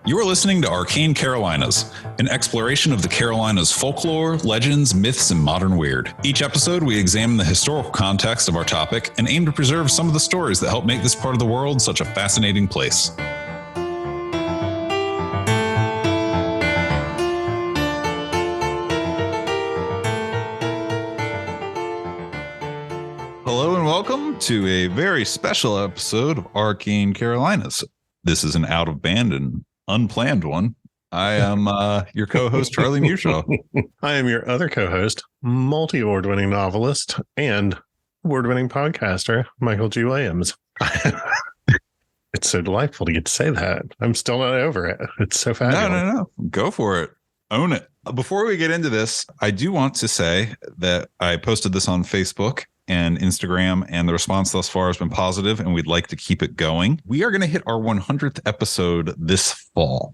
You are listening to Arcane Carolinas, an exploration of the Carolinas' folklore, legends, myths, and modern weird. Each episode, we examine the historical context of our topic and aim to preserve some of the stories that help make this part of the world such a fascinating place. Hello and welcome to a very special episode of Arcane Carolinas. This is an out-of-band and unplanned one. I am your co-host, Charlie Mushaw. I am your other co-host, multi-award-winning novelist and award-winning podcaster, Michael G. Williams. It's so delightful to get to say that. I'm still not over it. It's so fabulous. No. Go for it. Own it. Before we get into this, I do want to say that I posted this on Facebook and Instagram, and the response thus far has been positive, and we'd like to keep it going. We are going to hit our 100th episode this fall.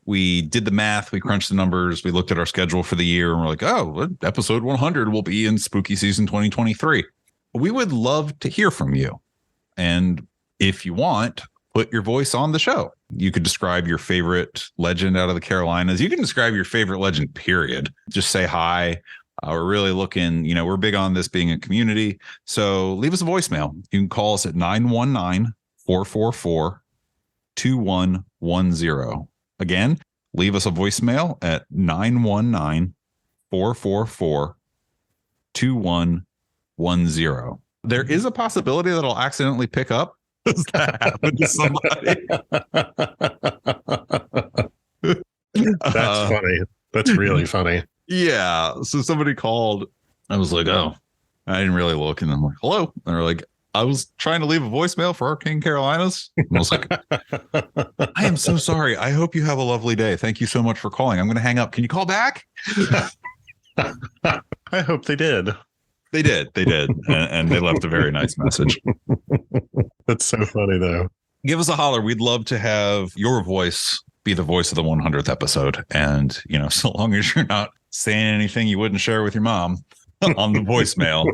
We did the math, we crunched the numbers, we looked at our schedule for the year, and we're like, oh, episode 100 will be in spooky season 2023. We would love to hear from you. And if you want, put your voice on the show. You could describe your favorite legend out of the Carolinas. You can describe your favorite legend, period. Just say hi. We're really looking, we're big on this being a community. So leave us a voicemail. You can call us at 919-444-2110. Again, leave us a voicemail at 919-444-2110. There is a possibility that I'll accidentally pick up. Does that happen to somebody? That's funny. That's really funny. Yeah. So somebody called. I was like, oh, I didn't really look. And I'm like, hello. And they're like, I was trying to leave a voicemail for Arcane Carolinas. And I was like, I am so sorry. I hope you have a lovely day. Thank you so much for calling. I'm going to hang up. Can you call back? I hope they did. They did. And they left a very nice message. That's so funny, though. Give us a holler. We'd love to have your voice be the voice of the 100th episode. And, so long as you're not saying anything you wouldn't share with your mom on the voicemail,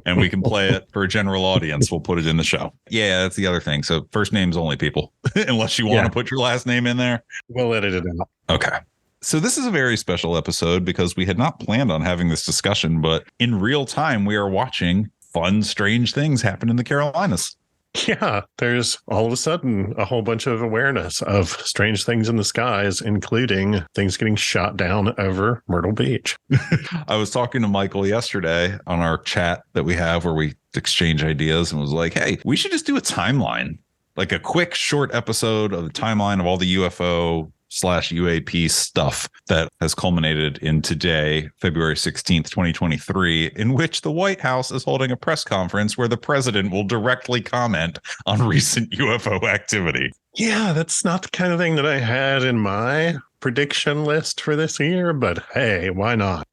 and we can play it for a general audience, we'll put it in the show. Yeah, that's the other thing. So first names only, people, unless you want to put your last name in there. We'll edit it out. Okay. So this is a very special episode because we had not planned on having this discussion, but in real time, we are watching fun, strange things happen in the Carolinas. Yeah, there's all of a sudden a whole bunch of awareness of strange things in the skies, including things getting shot down over Myrtle Beach. I was talking to Michael yesterday on our chat that we have where we exchange ideas, and was like, hey, we should just do a timeline, like a quick short episode of the timeline of all the UFO/UAP stuff that has culminated in today, February 16th, 2023, in which the White House is holding a press conference where the president will directly comment on recent UFO activity. Yeah, that's not the kind of thing that I had in my prediction list for this year, but hey, why not?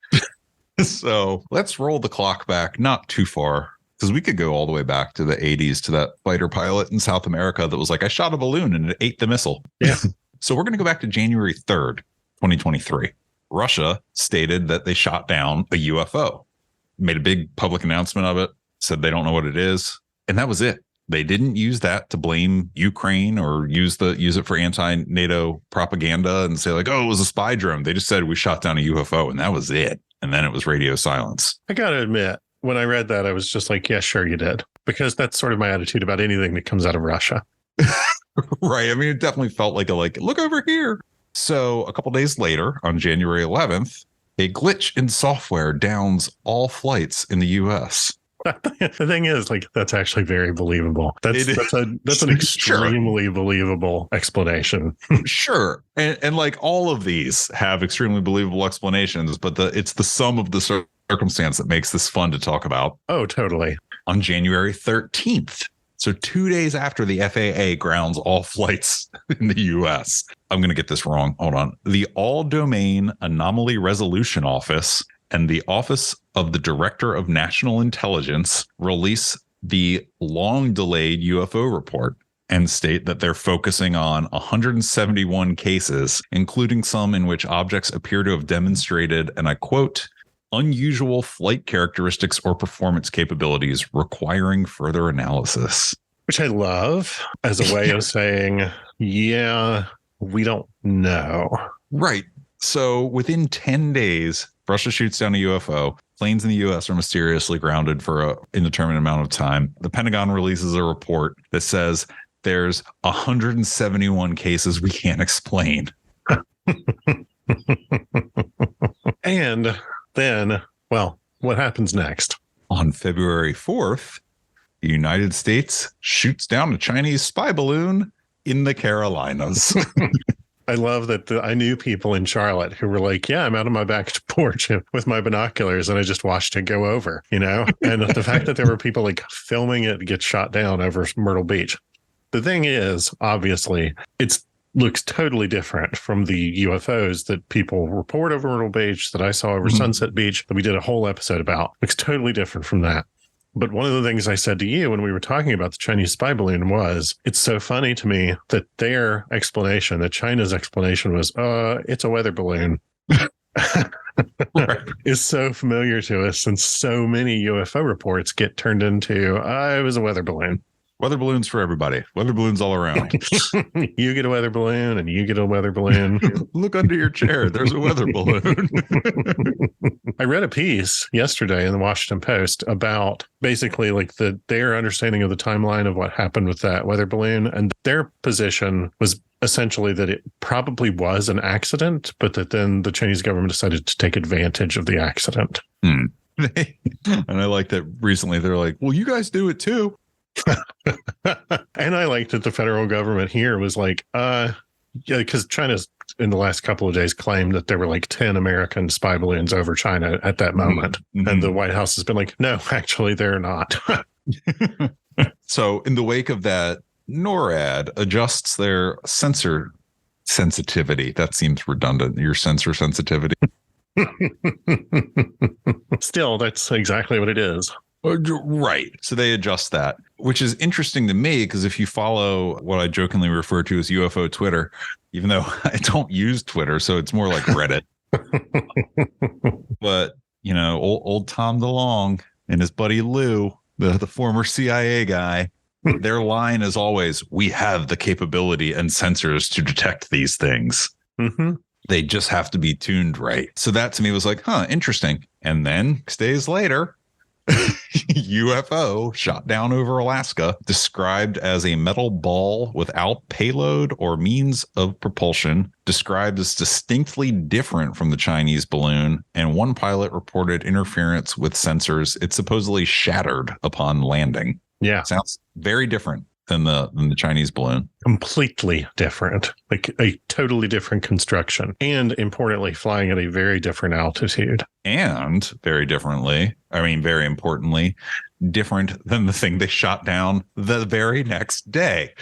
So let's roll the clock back not too far, because we could go all the way back to the 80s to that fighter pilot in South America that was like, I shot a balloon and it ate the missile. Yeah. So we're going to go back to January 3rd, 2023. Russia stated that they shot down a UFO, made a big public announcement of it, said they don't know what it is. And that was it. They didn't use that to blame Ukraine or use it for anti-NATO propaganda and say like, oh, it was a spy drone. They just said we shot down a UFO and that was it. And then it was radio silence. I got to admit, when I read that, I was just like, yeah, sure you did. Because that's sort of my attitude about anything that comes out of Russia. Right. I mean, it definitely felt like look over here. So a couple days later, on January 11th, a glitch in software downs all flights in the U.S. The thing is, that's actually very believable. That's an extremely believable explanation. Sure. And like all of these have extremely believable explanations, but it's the sum of the circumstance that makes this fun to talk about. Oh, totally. On January 13th. So 2 days after the FAA grounds all flights in the U.S. I'm going to get this wrong. Hold on. The All Domain Anomaly Resolution Office and the Office of the Director of National Intelligence release the long-delayed UFO report and state that they're focusing on 171 cases, including some in which objects appear to have demonstrated, and I quote, unusual flight characteristics or performance capabilities requiring further analysis. Which I love as a way of saying, yeah, we don't know. Right. So within 10 days, Russia shoots down a UFO. Planes in the U.S. are mysteriously grounded for an indeterminate amount of time. The Pentagon releases a report that says there's 171 cases we can't explain. And then, well, what happens next? On February 4th, the United States shoots down a Chinese spy balloon in the Carolinas. I love that I knew people in Charlotte who were like, yeah, I'm out on my back porch with my binoculars and I just watched it go over, And the fact that there were people like filming it get shot down over Myrtle Beach. The thing is, obviously, it looks totally different from the UFOs that people report over Myrtle Beach, that I saw over Sunset Beach, that we did a whole episode about. Looks totally different from that. But one of the things I said to you when we were talking about the Chinese spy balloon was, it's so funny to me that their explanation, that China's explanation was, it's a weather balloon. Right. Is so familiar to us, and so many UFO reports get turned into, it was a weather balloon. Weather balloons for everybody. Weather balloons all around. You get a weather balloon and you get a weather balloon. Look under your chair. There's a weather balloon. I read a piece yesterday in the Washington Post about basically like their understanding of the timeline of what happened with that weather balloon. And their position was essentially that it probably was an accident, but that then the Chinese government decided to take advantage of the accident. And I like that recently they're like, well, you guys do it too. And I liked that the federal government here was like, yeah, because China's in the last couple of days claimed that there were like 10 American spy balloons over China at that moment. Mm-hmm. And the White House has been like, no, actually, they're not. So in the wake of that, NORAD adjusts their sensor sensitivity. That seems redundant. Your sensor sensitivity. Still, that's exactly what it is. Right. So they adjust that, which is interesting to me because if you follow what I jokingly refer to as UFO Twitter, even though I don't use Twitter, so it's more like Reddit. But, old Tom DeLonge and his buddy Lou, the former CIA guy, their line is always, we have the capability and sensors to detect these things. Mm-hmm. They just have to be tuned right. So that to me was like, interesting. And then 6 days later, UFO shot down over Alaska, described as a metal ball without payload or means of propulsion, described as distinctly different from the Chinese balloon, and one pilot reported interference with sensors. It supposedly shattered upon landing. Yeah. Sounds very different than the Chinese balloon. Completely different, like a totally different construction, and importantly, flying at a very different altitude. And very importantly, different than the thing they shot down the very next day.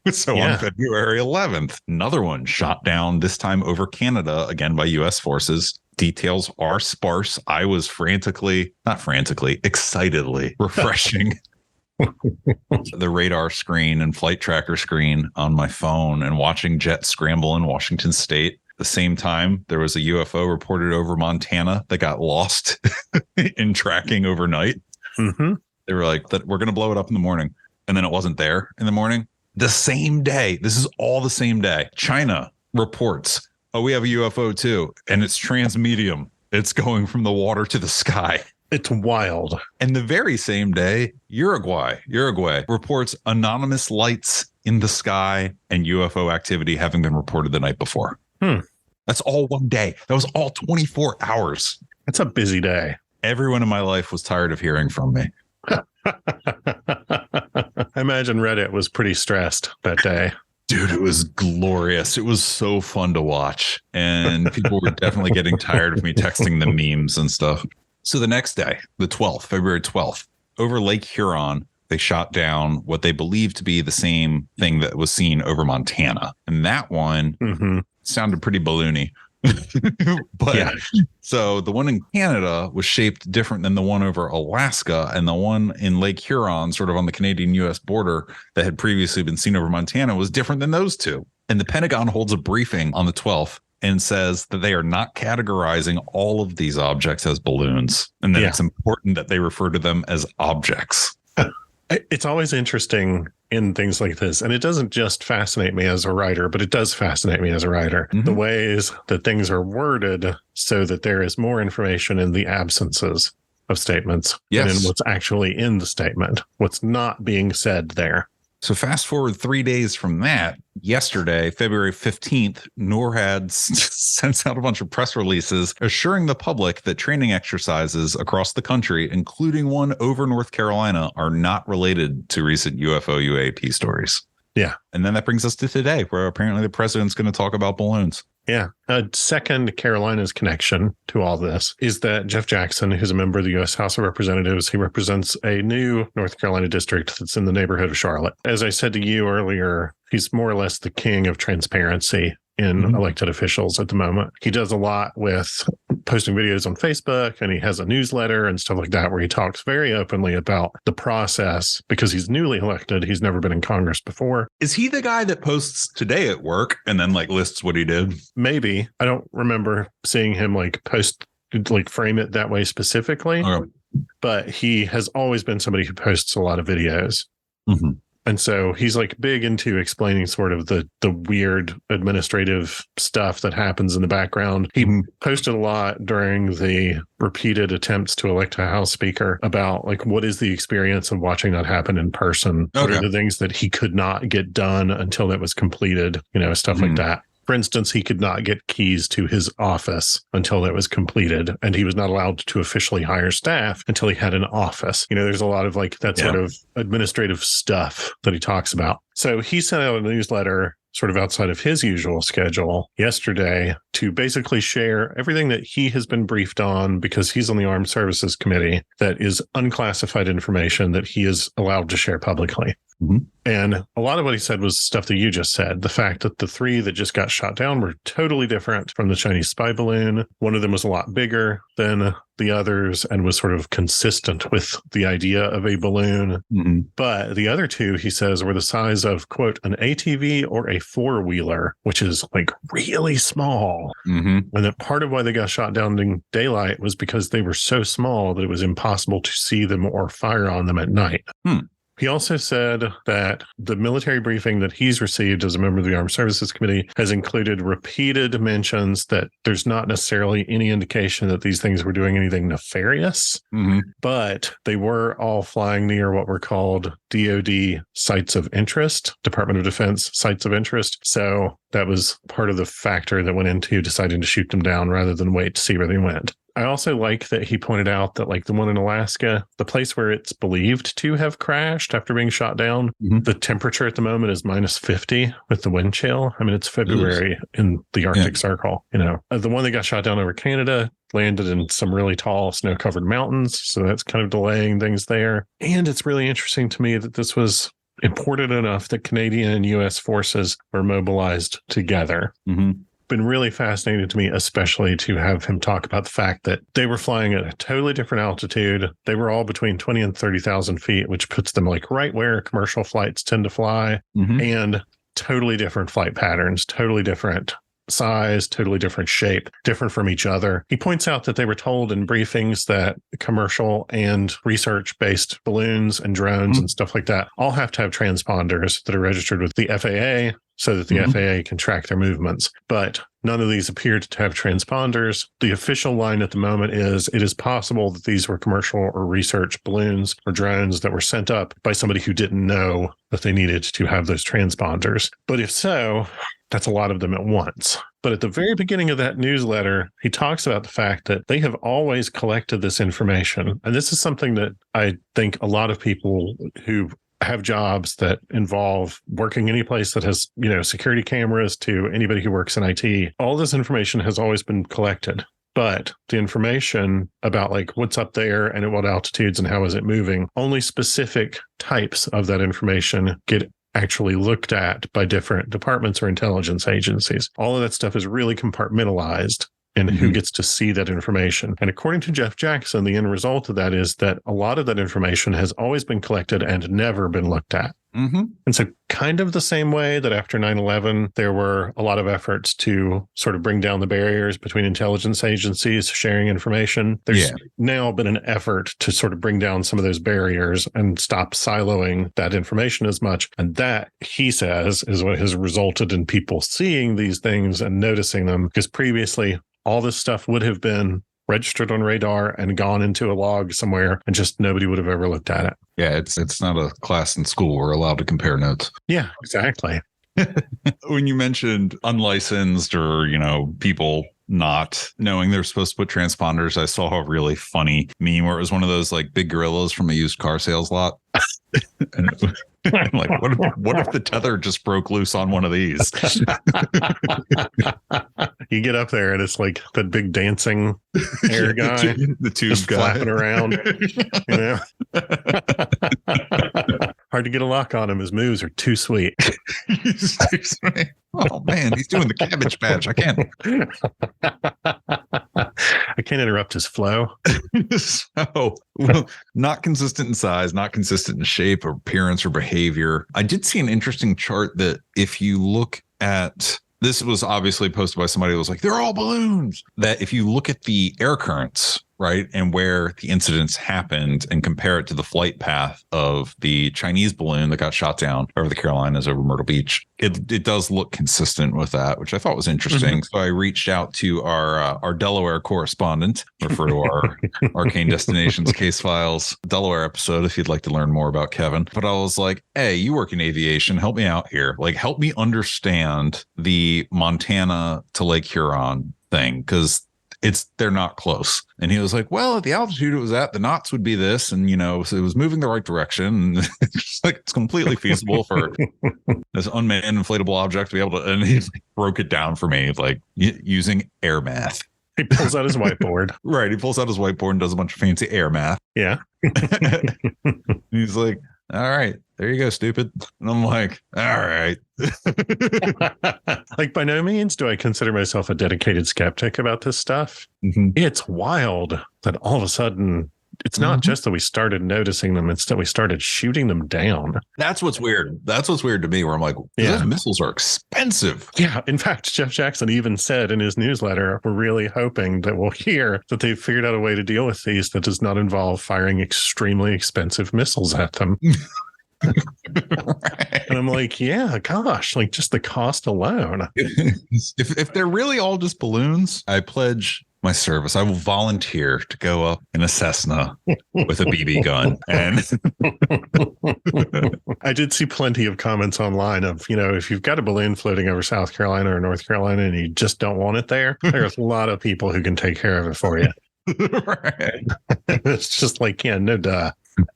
So on February 11th, another one shot down, this time over Canada, again by U.S. forces. Details are sparse. I was excitedly refreshing the radar screen and flight tracker screen on my phone and watching jets scramble in Washington State. At the same time, there was a UFO reported over Montana that got lost in tracking overnight. Mm-hmm. They were like, we're going to blow it up in the morning. And then it wasn't there in the morning. The same day, this is all the same day, China reports, we have a UFO too. And it's transmedium. It's going from the water to the sky. It's wild. And the very same day, Uruguay reports anonymous lights in the sky and UFO activity having been reported the night before. That's all one day. That was all 24 hours. It's a busy day. Everyone in my life was tired of hearing from me. I imagine Reddit was pretty stressed that day. Dude, it was glorious. It was so fun to watch. And people were definitely getting tired of me texting them memes and stuff. So the next day, the 12th, February 12th, over Lake Huron, they shot down what they believe to be the same thing that was seen over Montana. And that one sounded pretty balloony. But so the one in Canada was shaped different than the one over Alaska, and the one in Lake Huron, sort of on the Canadian-US border that had previously been seen over Montana, was different than those two. And the Pentagon holds a briefing on the 12th and says that they are not categorizing all of these objects as balloons, and that it's important that they refer to them as objects. It's always interesting in things like this. And it doesn't just fascinate me as a writer, but it does fascinate me as a writer. Mhm. The ways that things are worded so that there is more information in the absences of statements than in what's actually in the statement, what's not being said there. So fast forward 3 days from that, yesterday, February 15th, NORAD sends out a bunch of press releases assuring the public that training exercises across the country, including one over North Carolina, are not related to recent UFO UAP stories. Yeah. And then that brings us to today, where apparently the president's going to talk about balloons. Yeah. A second Carolina's connection to all this is that Jeff Jackson, who's a member of the U.S. House of Representatives, he represents a new North Carolina district that's in the neighborhood of Charlotte. As I said to you earlier, he's more or less the king of transparency in elected officials at the moment. He does a lot with posting videos on Facebook, and he has a newsletter and stuff like that where he talks very openly about the process because he's newly elected. He's never been in Congress before. Is he the guy that posts today at work and then like lists what he did? Maybe. I don't remember seeing him like post, like frame it that way specifically, but he has always been somebody who posts a lot of videos. Mm-hmm. And so he's like big into explaining sort of the weird administrative stuff that happens in the background. He posted a lot during the repeated attempts to elect a House Speaker about like, what is the experience of watching that happen in person? What are the things that he could not get done until that was completed? You know, stuff like that. For instance, he could not get keys to his office until that was completed, and he was not allowed to officially hire staff until he had an office. You know, there's a lot of like that sort of administrative stuff that he talks about. So he sent out a newsletter sort of outside of his usual schedule yesterday to basically share everything that he has been briefed on because he's on the Armed Services Committee that is unclassified information that he is allowed to share publicly. And a lot of what he said was stuff that you just said. The fact that the three that just got shot down were totally different from the Chinese spy balloon. One of them was a lot bigger than the others and was sort of consistent with the idea of a balloon. But the other two, he says, were the size of, quote, an ATV or a four-wheeler, which is like really small. And that part of why they got shot down in daylight was because they were so small that it was impossible to see them or fire on them at night. He also said that the military briefing that he's received as a member of the Armed Services Committee has included repeated mentions that there's not necessarily any indication that these things were doing anything nefarious, but they were all flying near what were called DoD sites of interest, Department of Defense sites of interest. So that was part of the factor that went into deciding to shoot them down rather than wait to see where they went. I also like that he pointed out that like the one in Alaska, the place where it's believed to have crashed after being shot down, the temperature at the moment is -50 with the wind chill. I mean, it's February in the Arctic Circle, you know. The one that got shot down over Canada landed in some really tall snow-covered mountains. So that's kind of delaying things there. And it's really interesting to me that this was important enough that Canadian and U.S. forces were mobilized together. Been really fascinating to me, especially to have him talk about the fact that they were flying at a totally different altitude. They were all between 20 and 30,000 feet, which puts them like right where commercial flights tend to fly, and totally different flight patterns, totally different size, totally different shape, different from each other. He points out that they were told in briefings that commercial and research-based balloons and drones and stuff like that all have to have transponders that are registered with the FAA so that the FAA can track their movements. But none of these appeared to have transponders. The official line at the moment is it is possible that these were commercial or research balloons or drones that were sent up by somebody who didn't know that they needed to have those transponders. But if so, that's a lot of them at once. But at the very beginning of that newsletter, he talks about the fact that they have always collected this information. And this is something that I think a lot of people who have jobs that involve working any place that has, you know, security cameras to anybody who works in IT, all this information has always been collected. But the information about like what's up there and at what altitudes and how is it moving, only specific types of that information get actually looked at by different departments or intelligence agencies. All of that stuff is really compartmentalized in who gets to see that information. And according to Jeff Jackson, the end result of that is that a lot of that information has always been collected and never been looked at. Mm-hmm. And so kind of the same way that after 9/11, there were a lot of efforts to sort of bring down the barriers between intelligence agencies sharing information. There's now been an effort to sort of bring down some of those barriers and stop siloing that information as much. And that, he says, is what has resulted in people seeing these things and noticing them, because previously all this stuff would have been registered on radar and gone into a log somewhere, and just nobody would have ever looked at it. Yeah, it's not a class in school. We're allowed to compare notes. Yeah, exactly. When you mentioned unlicensed or, people not knowing they're supposed to put transponders, I saw a really funny meme where it was one of those like big gorillas from a used car sales lot. And I'm like, what if the tether just broke loose on one of these? You get up there and it's like that big dancing air guy, the tube just guy flapping around. Hard to get a lock on him. His moves are too sweet. Oh man, he's doing the Cabbage Patch. I can't. I can't interrupt his flow. So, not consistent in size, not consistent in shape or appearance or behavior. I did see an interesting chart that if you look at, this was obviously posted by somebody who was like, they're all balloons. That if you look at the air currents, right, and where the incidents happened and compare it to the flight path of the Chinese balloon that got shot down over the Carolinas over Myrtle Beach, it does look consistent with that, which I thought was interesting. So I reached out to our Delaware correspondent, refer to our Arcane Destinations Case Files Delaware episode if you'd like to learn more about Kevin. But I was like, hey, you work in aviation, help me out here. Like, help me understand the Montana to Lake Huron thing, because they're not close. And he was like, well, at the altitude it was at, the knots would be this. And, so it was moving the right direction. And it's completely feasible for this unmanned inflatable object to be able to, and he broke it down for me, like using air math. He pulls out his whiteboard. Right. He pulls out his whiteboard and does a bunch of fancy air math. Yeah. He's like, all right, there you go, stupid. And I'm like, all right. Like, by no means do I consider myself a dedicated skeptic about this stuff. Mm-hmm. It's wild that all of a sudden, it's not just that we started noticing them, it's that we started shooting them down. That's what's weird. That's what's weird to me, where I'm like, those missiles are expensive. Yeah. In fact, Jeff Jackson even said in his newsletter, we're really hoping that we'll hear that they've figured out a way to deal with these that does not involve firing extremely expensive missiles at them. Right. And I'm like, yeah, gosh, like just the cost alone. If they're really all just balloons, I pledge my service. I will volunteer to go up in a Cessna with a BB gun. And I did see plenty of comments online of, if you've got a balloon floating over South Carolina or North Carolina and you just don't want it there's a lot of people who can take care of it for you. Right. It's just like, yeah, no duh.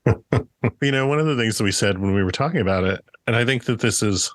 One of the things that we said when we were talking about it, and I think that this is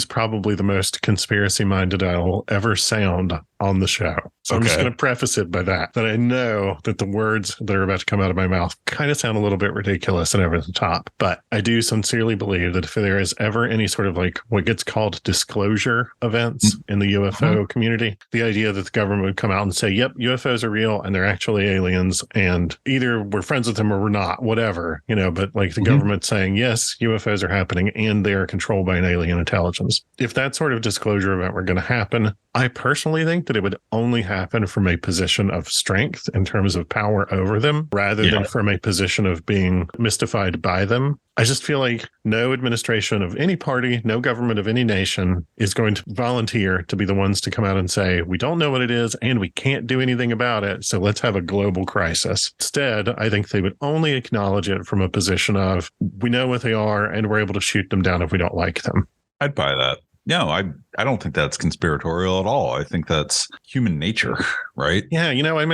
probably the most conspiracy minded I will ever sound on the show. So I'm just going to preface it by that I know that the words that are about to come out of my mouth kind of sound a little bit ridiculous and over the top, but I do sincerely believe that if there is ever any sort of like what gets called disclosure events in the UFO community, the idea that the government would come out and say, yep, UFOs are real and they're actually aliens, and either we're friends with them or we're not, whatever, but like the government saying, yes, UFOs are happening and they are controlled by an alien intelligence. If that sort of disclosure event were going to happen, I personally think that it would only happen from a position of strength in terms of power over them, rather than from a position of being mystified by them. I just feel like no administration of any party, no government of any nation is going to volunteer to be the ones to come out and say, we don't know what it is and we can't do anything about it, so let's have a global crisis. Instead, I think they would only acknowledge it from a position of, we know what they are and we're able to shoot them down if we don't like them. I'd buy that. No, I don't think that's conspiratorial at all. I think that's human nature, right? Yeah, I'm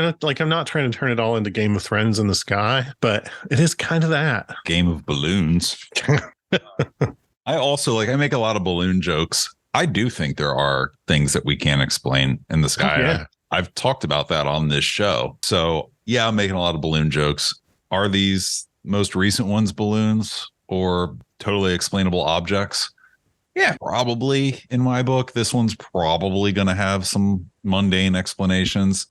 not trying to turn it all into Game of Thrones in the sky, but it is kind of that. Game of balloons. I also I make a lot of balloon jokes. I do think there are things that we can't explain in the sky. Yeah. I've talked about that on this show. So yeah, I'm making a lot of balloon jokes. Are these most recent ones balloons or totally explainable objects? Yeah, probably in my book. This one's probably going to have some mundane explanations,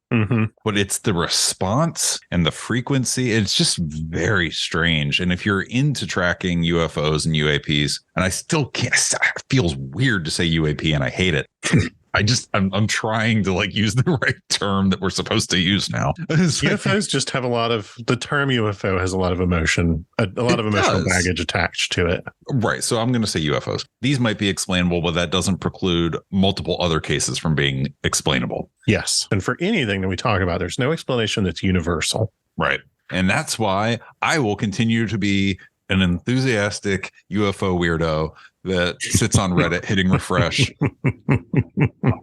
but it's the response and the frequency. It's just very strange. And if you're into tracking UFOs and UAPs, and I still can't, it feels weird to say UAP and I hate it. I'm trying to like use the right term that we're supposed to use now. UFOs just have the term UFO has a lot of emotion, a lot of emotional baggage attached to it. Right. So I'm going to say UFOs. These might be explainable, but that doesn't preclude multiple other cases from being explainable. Yes. And for anything that we talk about, there's no explanation that's universal. Right. And that's why I will continue to be an enthusiastic UFO weirdo that sits on Reddit hitting refresh,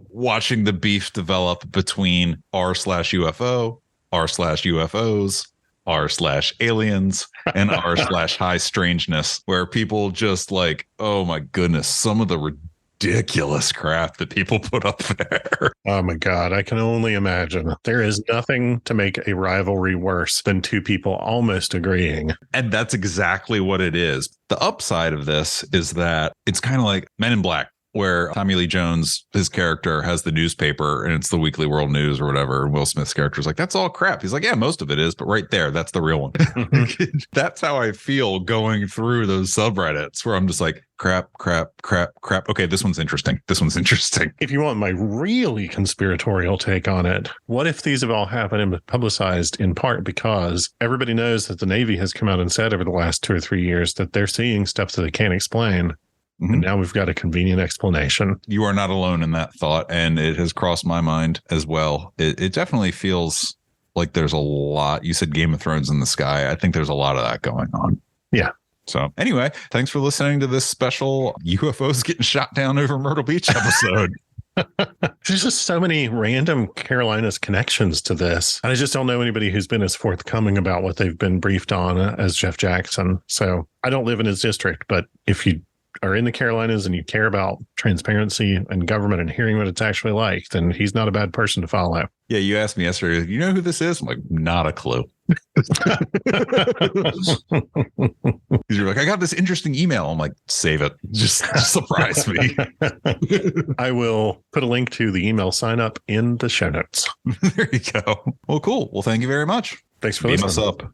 watching the beef develop between r/UFO, r/UFOs, r/aliens, and r/high strangeness, where people just like, oh my goodness, some of the ridiculous crap that people put up there. Oh my God, I can only imagine. There is nothing to make a rivalry worse than two people almost agreeing. And that's exactly what it is. The upside of this is that it's kind of like Men in Black, where Tommy Lee Jones, his character, has the newspaper and it's the Weekly World News or whatever. And Will Smith's character is like, that's all crap. He's like, yeah, most of it is, but right there, that's the real one. That's how I feel going through those subreddits where I'm just like, crap. Okay, this one's interesting. If you want my really conspiratorial take on it, what if these have all happened and been publicized in part because everybody knows that the Navy has come out and said over the last 2 or 3 years that they're seeing stuff that they can't explain. And now we've got a convenient explanation. You are not alone in that thought, and it has crossed my mind as well. It definitely feels like there's a lot. You said Game of Thrones in the sky. I think there's a lot of that going on. Yeah. So anyway, thanks for listening to this special UFOs getting shot down over Myrtle Beach episode. There's just so many random Carolinas connections to this. I just don't know anybody who's been as forthcoming about what they've been briefed on as Jeff Jackson. So I don't live in his district, but if you are in the Carolinas and you care about transparency and government and hearing what it's actually like, then he's not a bad person to follow. Yeah, you asked me yesterday, you know who this is? I'm like, not a clue. You're like, I got this interesting email. I'm like, save it. Just surprise me. I will put a link to the email sign up in the show notes. There you go. Well, cool. Well, thank you very much. Thanks for Beam listening. us up.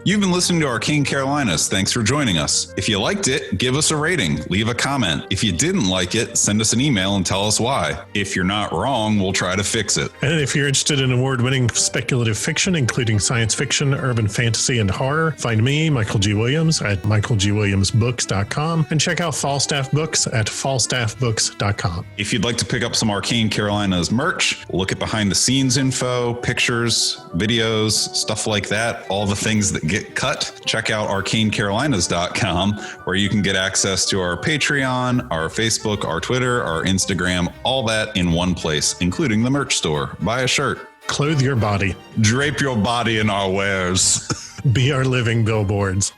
You've been listening to Arcane Carolinas. Thanks for joining us. If you liked it, give us a rating, leave a comment. If you didn't like it, send us an email and tell us why. If you're not wrong, we'll try to fix it. And if you're interested in award-winning speculative fiction, including science fiction, urban fantasy, and horror, find me, Michael G. Williams, at michaelgwilliamsbooks.com and check out Falstaff Books at falstaffbooks.com. If you'd like to pick up some Arcane Carolinas merch, look at behind-the-scenes info, pictures, videos, stuff like that, all the things that get cut, check out arcanecarolinas.com, where you can get access to our Patreon, our Facebook, our Twitter, our Instagram, all that in one place, including the merch store. Buy a shirt. Clothe your body. Drape your body in our wares. Be our living billboards.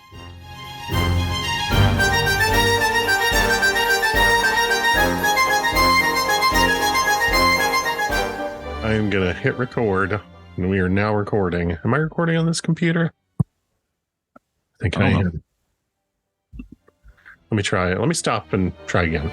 I am going to hit record, and we are now recording. Am I recording on this computer? I think I am. Let me try it. Let me stop and try again.